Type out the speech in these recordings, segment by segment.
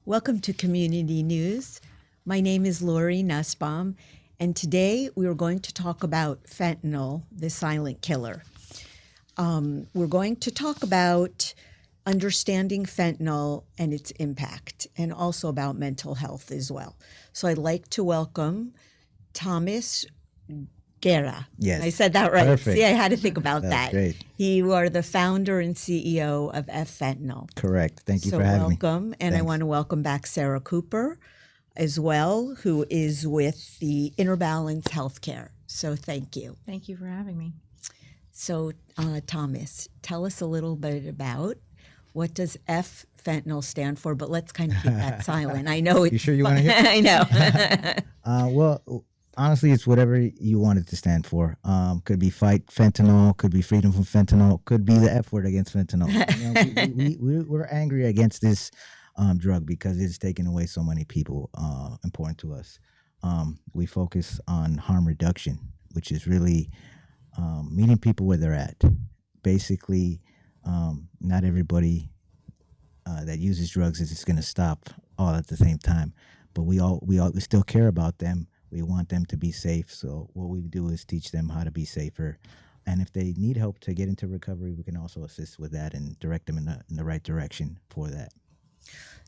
Welcome to Community News. My name is Lori Nussbaum, and today we are going to talk about fentanyl, the silent killer. We're going to talk about understanding fentanyl and its impact, and also about mental health as well. So I'd like to welcome Thomas Guerra. Yes. I said that right. Perfect. See, I had to think about That's that. great. You are the founder and CEO of F-Fentanyl. Correct. Thank you for having me. So welcome. And I want to welcome back Sara Couper as well, who is with the Inner Balance Healthcare. So thank you. Thank you for having me. So Thomas, tell us a little bit about what does F-Fentanyl stand for, but let's kind of keep that silent. I know it's You sure you want to hear? I know. Well, honestly, it's whatever you want it to stand for. Could be fight fentanyl, could be freedom from fentanyl, could be the F word against fentanyl. We're angry against this drug because it's taken away so many people important to us. We focus on harm reduction, which is really meeting people where they're at. Basically, not everybody that uses drugs is just going to stop all at the same time, but we still care about them. We want them to be safe. So what we do is teach them how to be safer. And if they need help to get into recovery, we can also assist with that and direct them in the right direction for that.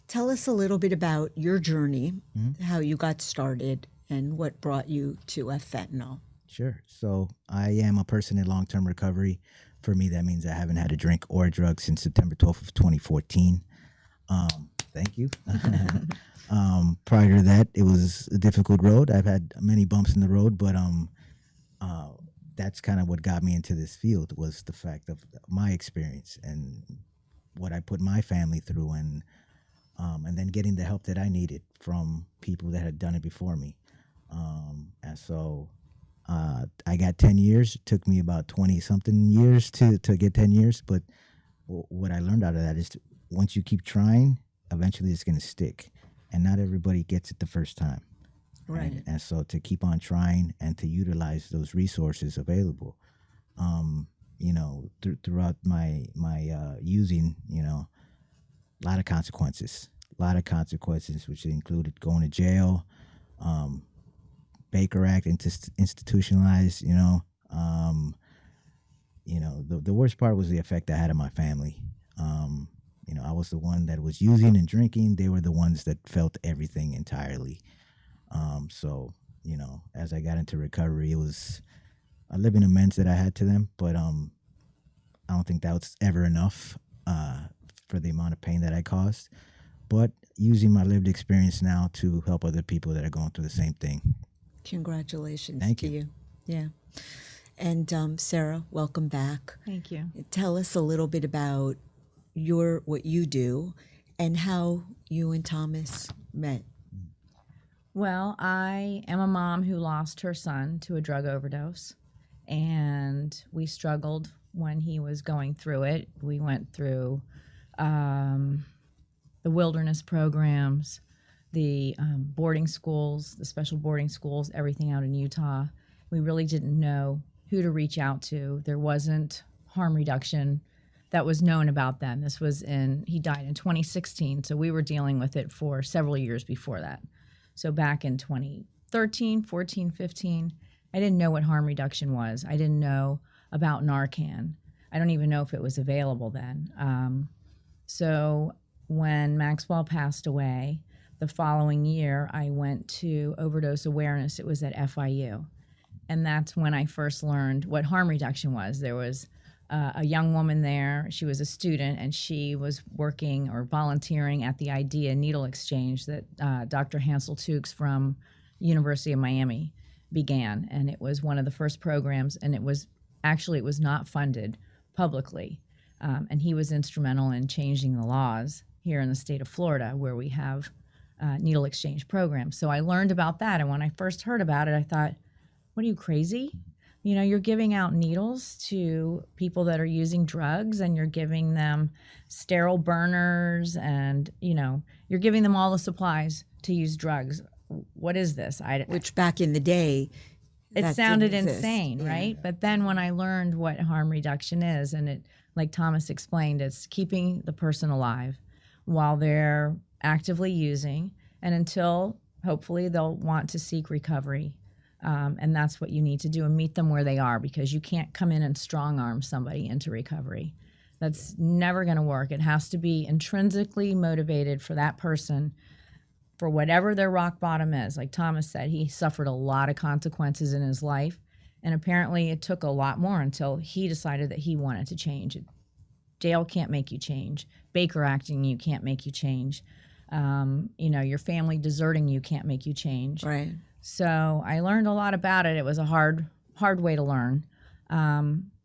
Tell us a little bit about your journey, how you got started, and what brought you to F-Fentanyl. Sure. So I am a person in long-term recovery. For me, that means I haven't had a drink or a drug since September 12th of 2014. Thank you. Prior to that, it was a difficult road. I've had many bumps in the road, but that's kind of what got me into this field, was the fact of my experience and what I put my family through, and then getting the help that I needed from people that had done it before me. And so I got 10 years. It took me about 20-something years to get 10 years, but what I learned out of that is once you keep trying, eventually it's going to stick. And not everybody gets it the first time. Right. And so to keep on trying and to utilize those resources available, throughout my using, a lot of consequences, which included going to jail, Baker Act, institutionalized, the worst part was the effect I had on my family. I was the one that was using and drinking. They were the ones that felt everything entirely. As I got into recovery, it was a living amends that I had to them, but I don't think that was ever enough for the amount of pain that I caused. But using my lived experience now to help other people that are going through the same thing. Congratulations Thank to you. you. Yeah. And Sara, welcome back. Thank you. Tell us a little bit about what you do and how you and Thomas met. Well, I am a mom who lost her son to a drug overdose, and we struggled when he was going through it. We went through the wilderness programs, the boarding schools, the special boarding schools, everything out in Utah. We really didn't know who to reach out to. There wasn't harm reduction that was known about them. He died in 2016, so we were dealing with it for several years before that. So back in 2013, 14, 15, I didn't know what harm reduction was. I didn't know about Narcan. I don't even know if it was available then. So when Maxwell passed away, the following year, I went to overdose awareness. It was at FIU. And that's when I first learned what harm reduction was. There was a young woman there. She was a student, and she was working or volunteering at the IDEA needle exchange that Dr. Hansel Tukes from University of Miami began. And it was one of the first programs, and it was not funded publicly. And he was instrumental in changing the laws here in the state of Florida, where we have needle exchange programs. So I learned about that. And when I first heard about it, I thought, what are you, crazy? You're giving out needles to people that are using drugs, and you're giving them sterile burners, and, you're giving them all the supplies to use drugs. What is this? Which back in the day, it sounded insane, right? But then when I learned what harm reduction is, and it, like Thomas explained, it's keeping the person alive while they're actively using, and until hopefully they'll want to seek recovery. And that's what you need to do, and meet them where they are, because you can't come in and strong arm somebody into recovery. That's never going to work. It has to be intrinsically motivated for that person, for whatever their rock bottom is. Like Thomas said, he suffered a lot of consequences in his life, and apparently it took a lot more until he decided that he wanted to change. Jail can't make you change. Baker acting you can't make you change. Your family deserting you can't make you change. Right. So I learned a lot about it. It was a hard way to learn.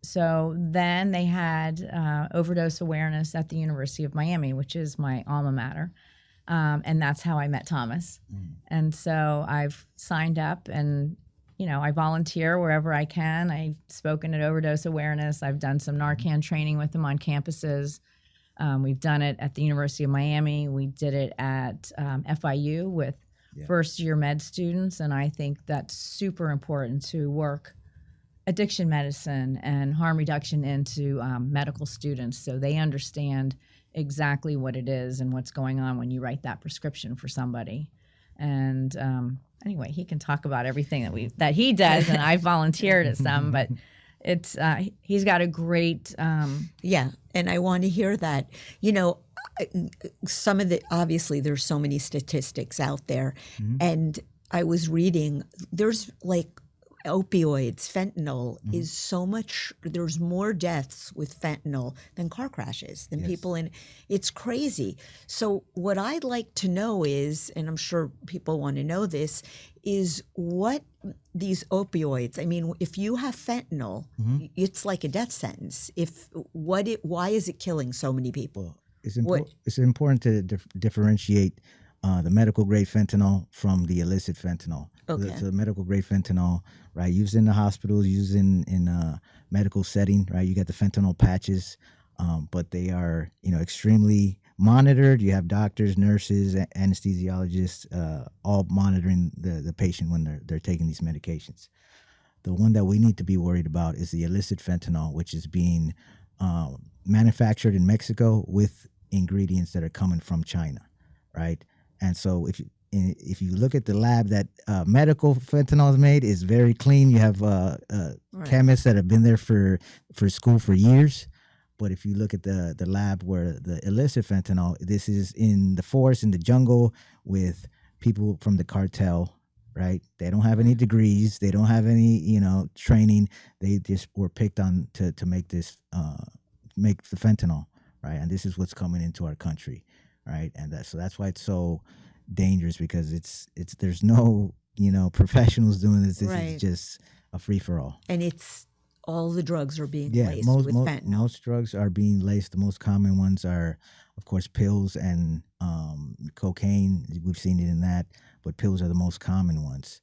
So then they had overdose awareness at the University of Miami, which is my alma mater. And that's how I met Thomas. And so I've signed up, and, I volunteer wherever I can. I've spoken at overdose awareness. I've done some Narcan training with them on campuses. We've done it at the University of Miami. We did it at FIU with first-year med students, and I think that's super important to work addiction medicine and harm reduction into medical students, so they understand exactly what it is and what's going on when you write that prescription for somebody. And anyway, he can talk about everything that he does, and I volunteered at some, but it's he's got a great Yeah, and I want to hear that. Some of the, obviously there's so many statistics out there, and I was reading, there's like opioids, fentanyl is so much, there's more deaths with fentanyl than car crashes, than people in, it's crazy. So what I'd like to know is, and I'm sure people want to know this, is what these opioids, I mean, if you have fentanyl, it's like a death sentence. Why is it killing so many people? It's important to differentiate the medical grade fentanyl from the illicit fentanyl. Okay. So the medical grade fentanyl, right, used in the hospitals, used in a medical setting, right? You get the fentanyl patches, but they are, extremely monitored. You have doctors, nurses, anesthesiologists, all monitoring the patient when they're taking these medications. The one that we need to be worried about is the illicit fentanyl, which is being manufactured in Mexico with ingredients that are coming from China, right? And so if you look at the lab that medical fentanyl is made, is very clean. You have chemists that have been there for school for years. But if you look at the lab where the illicit fentanyl, this is in the forest, in the jungle, with people from the cartel, right? They don't have any degrees. They don't have any, training. They just were picked on to make this, make the fentanyl, right? And this is what's coming into our country, right? And that's why it's so dangerous, because it's there's no, professionals doing this. This is just a free for all. And it's all the drugs are being laced with fentanyl. Most drugs are being laced. The most common ones are, of course, pills and cocaine. We've seen it in that, but pills are the most common ones.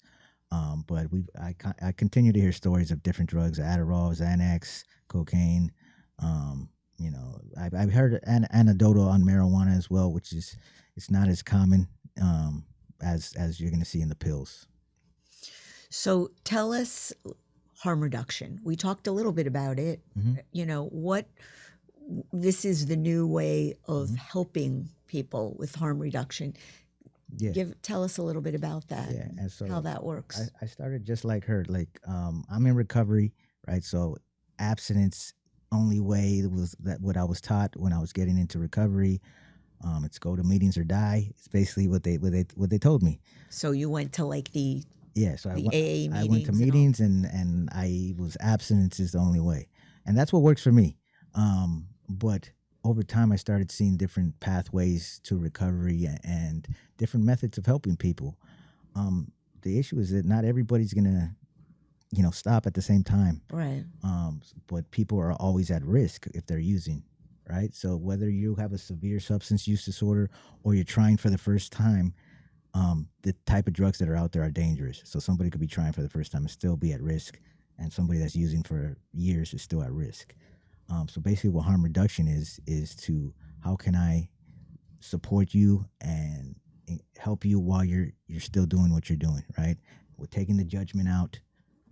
But I continue to hear stories of different drugs: Adderall, Xanax, cocaine. I've heard anecdotal on marijuana as well, which is it's not as common as you're going to see in the pills. So tell us harm reduction. We talked a little bit about it. This is the new way of helping people with harm reduction. Yeah. Tell us a little bit about that. Yeah, and so how that works. I started just like her. Like I'm in recovery, right? So abstinence only way was that what I was taught when I was getting into recovery. It's go to meetings or die. It's basically what they told me. So you went to like the so AA meetings. I went to meetings and I was abstinence is the only way, and that's what works for me. But over time, I started seeing different pathways to recovery and different methods of helping people. The issue is that not everybody's gonna, stop at the same time. Right. But people are always at risk if they're using, right? So whether you have a severe substance use disorder or you're trying for the first time, the type of drugs that are out there are dangerous. So somebody could be trying for the first time and still be at risk, and somebody that's using for years is still at risk. So basically what harm reduction is to how can I support you and help you while you're still doing what you're doing, right? We're taking the judgment out,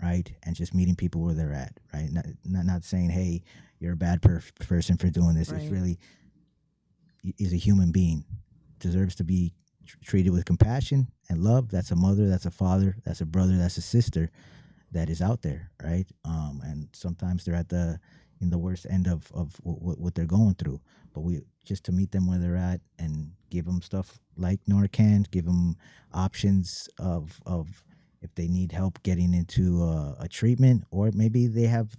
right? And just meeting people where they're at, right? Not saying, hey, you're a bad person for doing this. Right. It's really, is a human being deserves to be treated with compassion and love. That's a mother, that's a father, that's a brother, that's a sister that is out there, right? And sometimes they're at in the worst end of what they're going through. But we just to meet them where they're at and give them stuff like Narcan, give them options of if they need help getting into a treatment, or maybe they have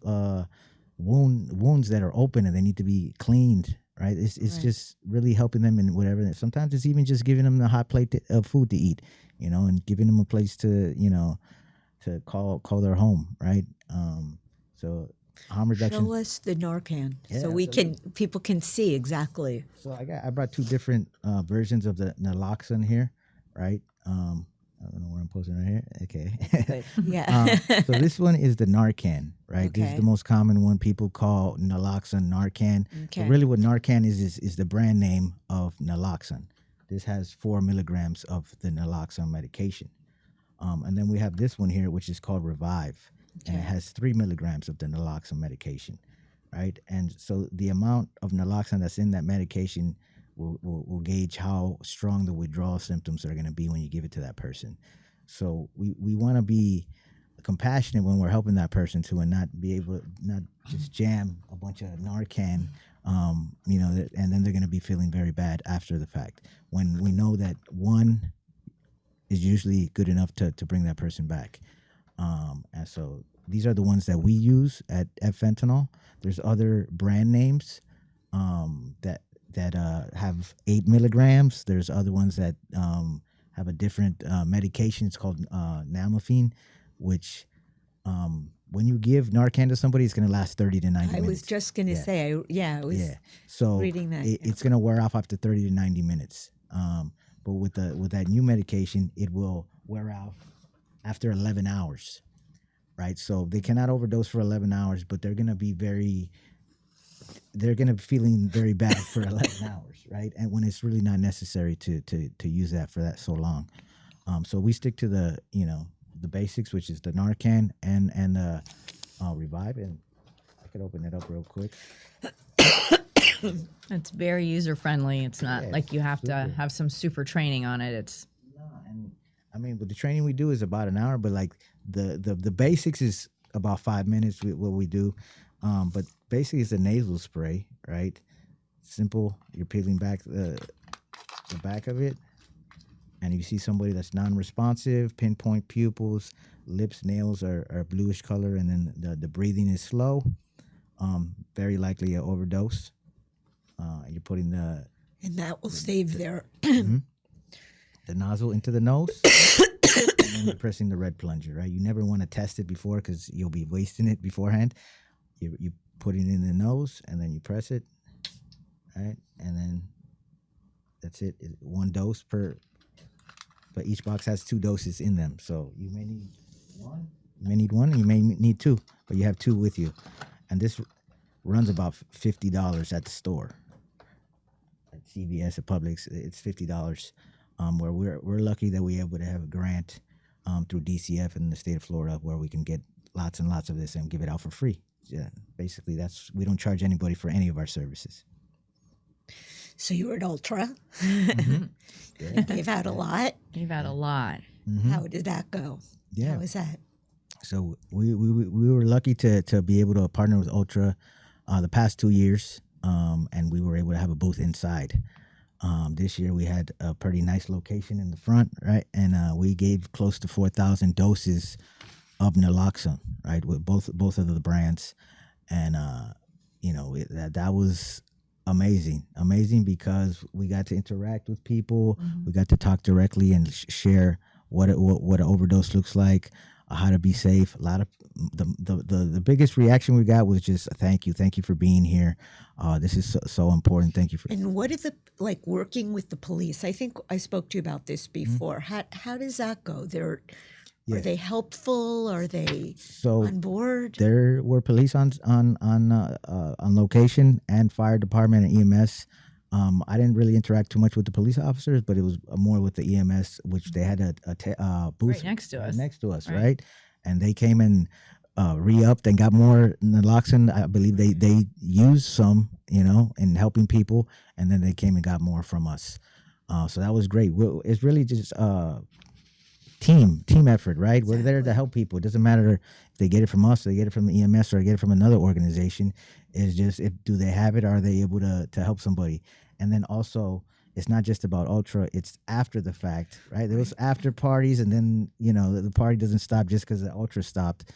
wounds that are open and they need to be cleaned. Right? It's Right. just really helping them in whatever. Sometimes it's even just giving them a hot plate of food to eat, and giving them a place to to call their home. Right? So harm reduction. Show us the Narcan Yeah, so people can see exactly. So I brought two different versions of the naloxone here, right? I don't know where I'm posting right here. Okay. But, yeah. So this one is the Narcan, right? This is Okay. the most common one. People call naloxone Narcan. Okay. But really what Narcan is the brand name of naloxone. This has 4 milligrams of the naloxone medication. And then we have this one here, which is called Revive. And it Okay. has 3 milligrams of the naloxone medication, right? And so the amount of naloxone that's in that medication will gauge how strong the withdrawal symptoms are going to be when you give it to that person. So we want to be compassionate when we're helping that person too, and not be able to not just jam a bunch of Narcan, and then they're going to be feeling very bad after the fact. When we know that one is usually good enough to bring that person back. And so these are the ones that we use at F-Fentanyl. There's other brand names that have 8 milligrams. There's other ones that have a different medication. It's called Nalmefene, which when you give Narcan to somebody, it's going to last 30 to 90 I minutes. was just going to say, I was So reading that. it's going to wear off after 30 to 90 minutes. But with that new medication, it will wear off after 11 hours, right? So they cannot overdose for 11 hours, but they're going to be feeling very bad for 11 hours, right? And when it's really not necessary to use that for that so long. So we stick to the basics, which is the Narcan and the Revive. And I could open it up real quick. It's very user friendly. It's not Yeah, like you have to super. have some super training on it. It's No, and I mean, with the training we do is about an hour, but like the basics is about 5 minutes with what we do. But basically it's a nasal spray, right? Simple. You're peeling back the back of it. And if you see somebody that's non-responsive, pinpoint pupils, lips, nails are bluish color, and then the breathing is slow, very likely an overdose. You're putting and that will save their. the nozzle into the nose, and then you're pressing the red plunger, right? You never want to test it before because you'll be wasting it beforehand. You put it in the nose, and then you press it, right? And then that's it. One dose per, but each box has 2 doses in them. So you may need one, and you may need 2, but you have 2 with you. And this runs about $50 at the store. At CVS, at Publix, it's $50. Where we're lucky that we're able to have a grant through DCF in the state of Florida where we can get lots and lots of this and give it out for free. Yeah, basically we don't charge anybody for any of our services. So you were at Ultra. Yeah. Gave out a lot. you've had a lot. Mhm. How did that go? Yeah. How was that? So we were lucky to be able to partner with Ultra the past 2 years, and we were able to have a booth inside. This year we had a pretty nice location in the front, right? And we gave close to 4,000 doses of naloxone, right, with both of the brands, and that was amazing because we got to interact with people, we got to talk directly and share what an overdose looks like, how to be safe. A lot of the biggest reaction we got was just thank you for being here. This is so important. Thank you for. And what is working with the police? I think I spoke to you about this before. How does that go? Are they helpful? Are they on board? There were police on location and fire department and EMS. I didn't really interact too much with the police officers, but it was more with the EMS, which they had a booth Right next to us. right? Right. And they came and re-upped and got more naloxone. I believe they used some, in helping people, and then they came and got more from us. So that was great. It's really just team effort, right? We're there to help people. It doesn't matter if they get it from us, or they get it from the EMS, or they get it from another organization. It's just, if do they have it, are they able to help somebody? And then also, it's not just about Ultra, it's after the fact, right? There was after parties, and then, the party doesn't stop just because the Ultra stopped.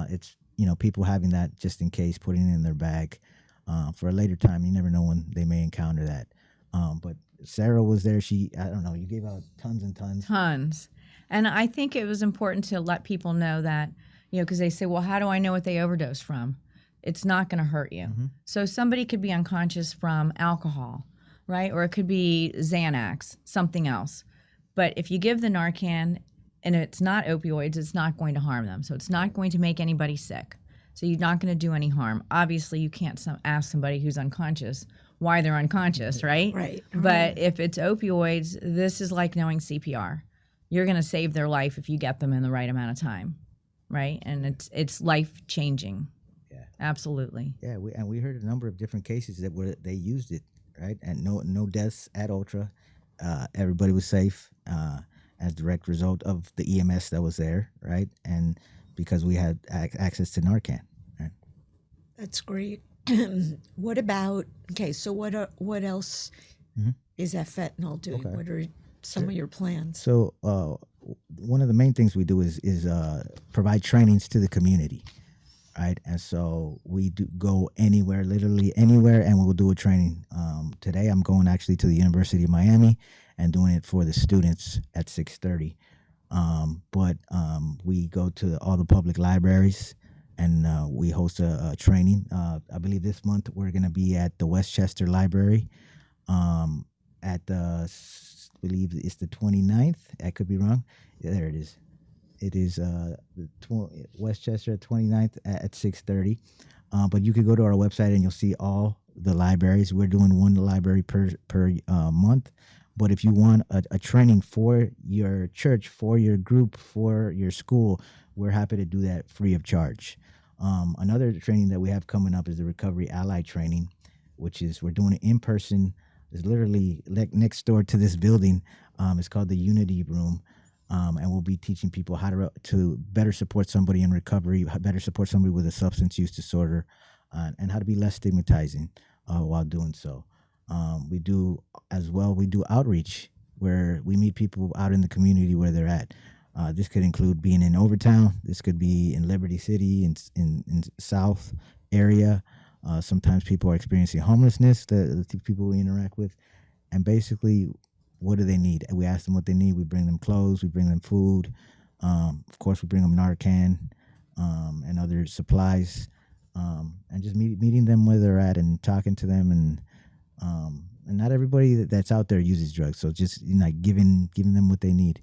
It's, people having that just in case, putting it in their bag for a later time. You never know when they may encounter that. But Sarah was there. I don't know, you gave out tons and tons. Tons. And I think it was important to let people know that, because they say, well, how do I know what they overdosed from? It's not going to hurt you. Mm-hmm. So somebody could be unconscious from alcohol, right? Or it could be Xanax, something else. But if you give the Narcan and it's not opioids, it's not going to harm them. So it's not going to make anybody sick. So you're not going to do any harm. Obviously, you can't ask somebody who's unconscious why they're unconscious, right? Right. But if it's opioids, this is like knowing CPR. You're going to save their life if you get them in the right amount of time, right? And it's life changing. Yeah, absolutely. Yeah, we heard a number of different cases that they used it, right? And no deaths at Ultra. Everybody was safe as a direct result of the EMS that was there, right? And because we had access to Narcan. Right? That's great. What about, so what else is F-Fentanyl doing? Okay. What are some of your plans? So one of the main things we do is provide trainings to the community, right? And so we do go anywhere, literally anywhere, and we'll do a training. Today I'm going actually to the University of Miami and doing it for the students at 6:30. But we go to all the public libraries and we host a training. I believe this month we're going to be at the Westchester Library at the, I believe it's the 29th. I could be wrong. Yeah, there it is. It is Westchester 29th at 6:30. But you could go to our website and you'll see all the libraries. We're doing one library per month. But if you want a training for your church, for your group, for your school, we're happy to do that free of charge. Another training that we have coming up is the Recovery Ally training, which is we're doing it in person. It's literally next door to this building. It's called the Unity Room. And we'll be teaching people how to better support somebody in recovery, better support somebody with a substance use disorder, and how to be less stigmatizing while doing so. We do outreach where we meet people out in the community where they're at. This could include being in Overtown. This could be in Liberty City, in South area. Sometimes people are experiencing homelessness, the people we interact with. And basically, what do they need? We ask them what they need. We bring them clothes. We bring them food. Of course, we bring them Narcan and other supplies. And just meeting them where they're at and talking to them. And not everybody that's out there uses drugs. So just giving them what they need.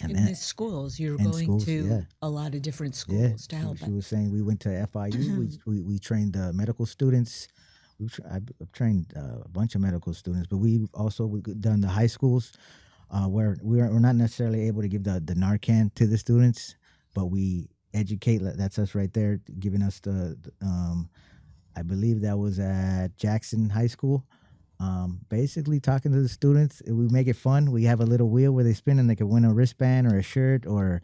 And in the schools, you're going to a lot of different schools to help. She was saying we went to FIU. we trained medical students. I've trained a bunch of medical students, but we've done the high schools where we're not necessarily able to give the Narcan to the students, but we educate. That's us right there, giving us the I believe that was at Jackson High School. Basically talking to the students. We make it fun. We have a little wheel where they spin and they can win a wristband or a shirt or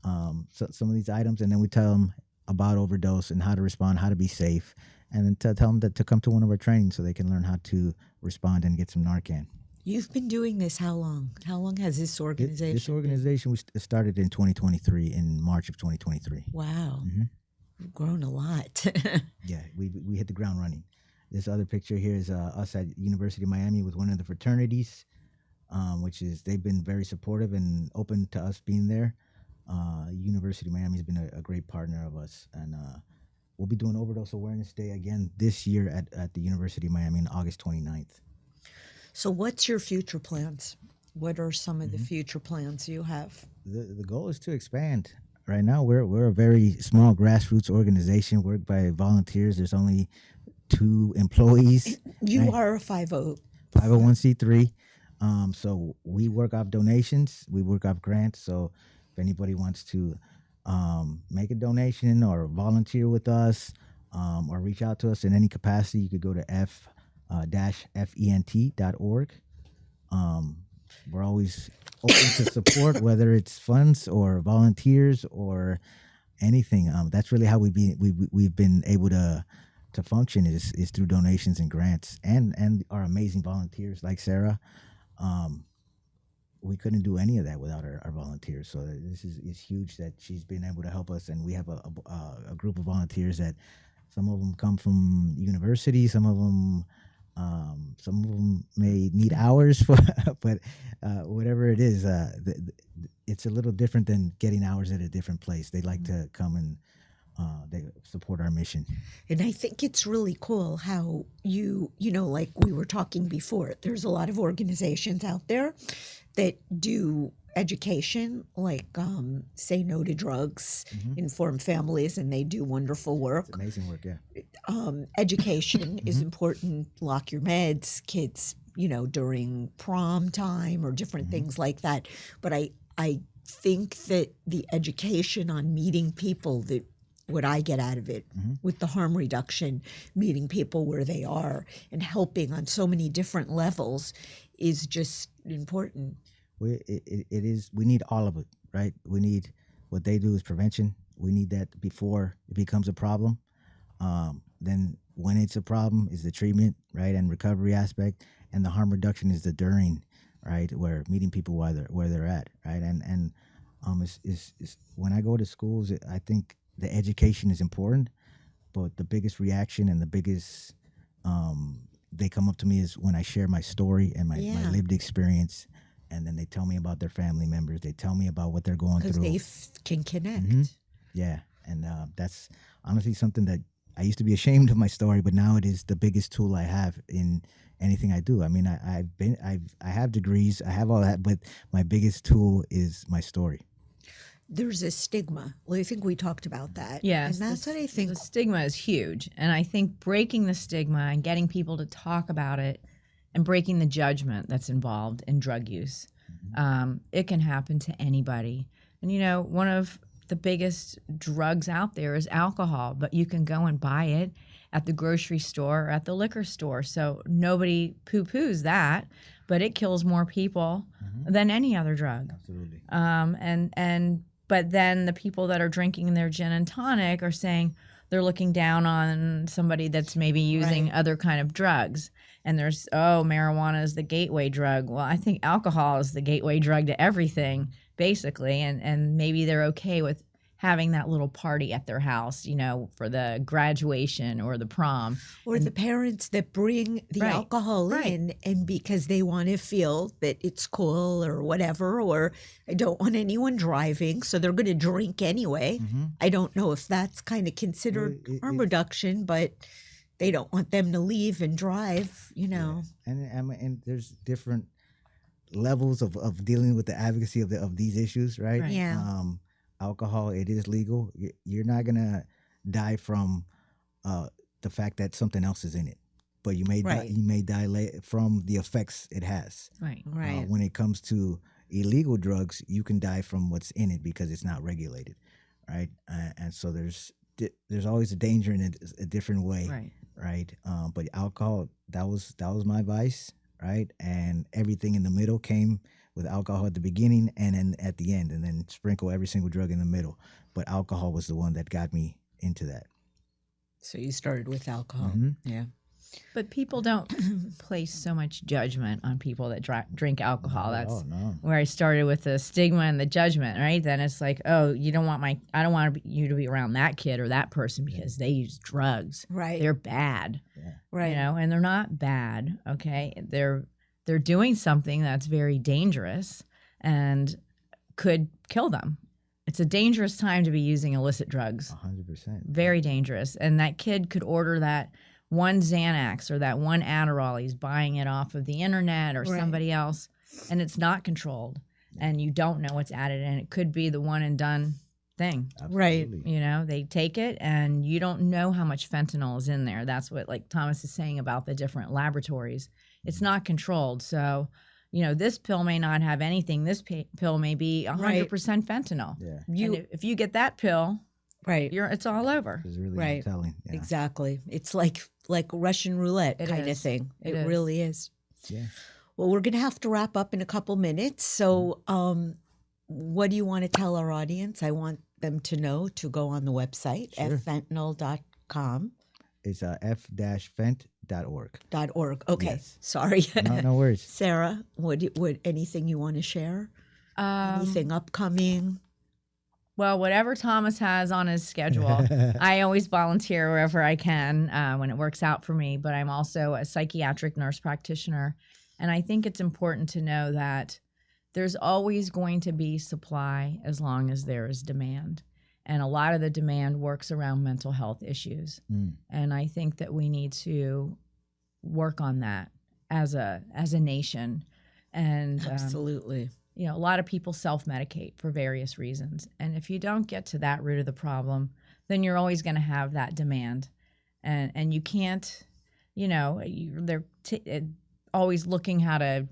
some of these items, and then we tell them about overdose and how to respond, how to be safe. And then tell them to come to one of our trainings so they can learn how to respond and get some Narcan. You've been doing this how long? How long has this organization This organization started in 2023, in March of 2023. Wow. Mm-hmm. You've grown a lot. Yeah, we hit the ground running. This other picture here is us at University of Miami with one of the fraternities, which is they've been very supportive and open to us being there. University of Miami has been a great partner of us, and we'll be doing Overdose Awareness Day again this year at the University of Miami on August 29th. So what's your future plans? What are some of the future plans you have? The goal is to expand. Right now, we're a very small grassroots organization worked by volunteers. There's only 2 employees. You are a 501c3. So we work off donations. We work off grants. So if anybody wants to make a donation or volunteer with us or reach out to us in any capacity, you could go to fent.org. We're always open to support, whether it's funds or volunteers or anything. That's really how we've been able to function is through donations and grants and our amazing volunteers like Sara. We couldn't do any of that without our volunteers. So this is huge that she's been able to help us, and we have a group of volunteers that some of them come from university, some of them may need hours for, but whatever it is, it's a little different than getting hours at a different place. They like to come and they support our mission. And I think it's really cool how you know, like we were talking before, there's a lot of organizations out there that do education, like Say No to Drugs, Inform Families, and they do wonderful work. It's amazing work, yeah. Education is important. Lock your meds, kids, you know, during prom time or different things like that. But I think that the education on meeting people, that what I get out of it with the harm reduction, meeting people where they are and helping on so many different levels is just important. It is. We need all of it, right? We need what they do is prevention. We need that before it becomes a problem. Then when it's a problem is the treatment, right, and recovery aspect, and the harm reduction is the during, right, where meeting people where they're at, right, and is when I go to schools, I think the education is important, but the biggest reaction and the biggest they come up to me is when I share my story and my lived experience. And then they tell me about their family members. They tell me about what they're going through. Because they can connect. Yeah, and that's honestly something that I used to be ashamed of my story, but now it is the biggest tool I have in anything I do. I mean, I have degrees, I have all that, but my biggest tool is my story. There's a stigma. Well, I think we talked about that. Yes. And that's what I think. The stigma is huge. And I think breaking the stigma and getting people to talk about it and breaking the judgment that's involved in drug use. It can happen to anybody. And, you know, one of the biggest drugs out there is alcohol, but you can go and buy it at the grocery store or at the liquor store. So nobody poo-poos that, but it kills more people than any other drug. Absolutely. But then the people that are drinking their gin and tonic are saying they're looking down on somebody that's maybe using other kind of drugs. And there's, marijuana is the gateway drug. Well, I think alcohol is the gateway drug to everything, basically. And maybe they're okay with having that little party at their house, you know, for the graduation or the prom. Or the parents that bring the alcohol in, and because they want to feel that it's cool or whatever, or I don't want anyone driving, so they're going to drink anyway. I don't know if that's kind of considered harm reduction, but they don't want them to leave and drive, you know. Yeah. And there's different levels of dealing with the advocacy of these issues, right? Yeah. Alcohol, it is legal. You're not gonna die from the fact that something else is in it, but you may die from the effects it has. Right. When it comes to illegal drugs, you can die from what's in it because it's not regulated, right? And so there's always a danger in it a different way, right? But alcohol, that was my vice, right? And everything in the middle came with alcohol at the beginning and then at the end, and then sprinkle every single drug in the middle. But alcohol was the one that got me into that. So you started with alcohol. Yeah. But people don't place so much judgment on people that drink alcohol. That's where I started with the stigma and the judgment, right? Then it's like, I don't want you to be around that kid or that person because they use drugs. Right. They're bad. Yeah. Right. You know, and they're not bad, okay? They're doing something that's very dangerous and could kill them. It's a dangerous time to be using illicit drugs. 100%. Very dangerous. And that kid could order that one Xanax or that one Adderall. He's buying it off of the internet or somebody else, and it's not controlled. And you don't know what's added, and it could be the one and done thing. Absolutely. Right. You know, they take it and you don't know how much fentanyl is in there. That's what, like Thomas is saying about the different laboratories. It's not controlled. So, you know, this pill may not have anything. This pill may be 100% fentanyl. Yeah. And if you get that pill, Right. it's all over. It's really telling. Yeah. Exactly. It's like like Russian roulette It kind of is. thing. It It is. really is. Yeah. Well, we're going to have to wrap up in a couple minutes. So, what do you want to tell our audience? I want them to know to go on the website, Sure. ffentanyl.com. It's f-fent.org. .org. Okay. Yes. Sorry. No worries. Sarah, would anything you want to share? Anything upcoming? Well, whatever Thomas has on his schedule, I always volunteer wherever I can when it works out for me. But I'm also a psychiatric nurse practitioner. And I think it's important to know that there's always going to be supply as long as there is demand. And a lot of the demand works around mental health issues. And I think that we need to work on that as a nation. And Absolutely. you know, a lot of people self-medicate for various reasons. And if you don't get to that root of the problem, then you're always going to have that demand. And you can't, you know, they're always looking how to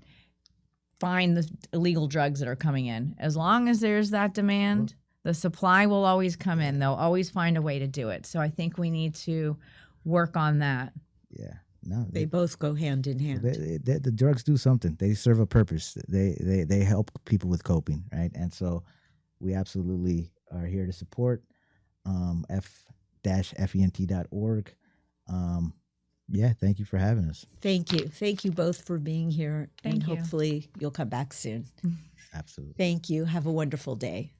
find the illegal drugs that are coming in. As long as there's that demand, the supply will always come in. They'll always find a way to do it. So I think we need to work on that. Yeah. No, They both go hand in hand. the drugs do something. They serve a purpose. They help people with coping, right? And so we absolutely are here to support f-fent.org. Yeah, thank you for having us. Thank you. Thank you both for being here. Thank and you. hopefully you'll come back soon. Absolutely. Thank you. Have a wonderful day.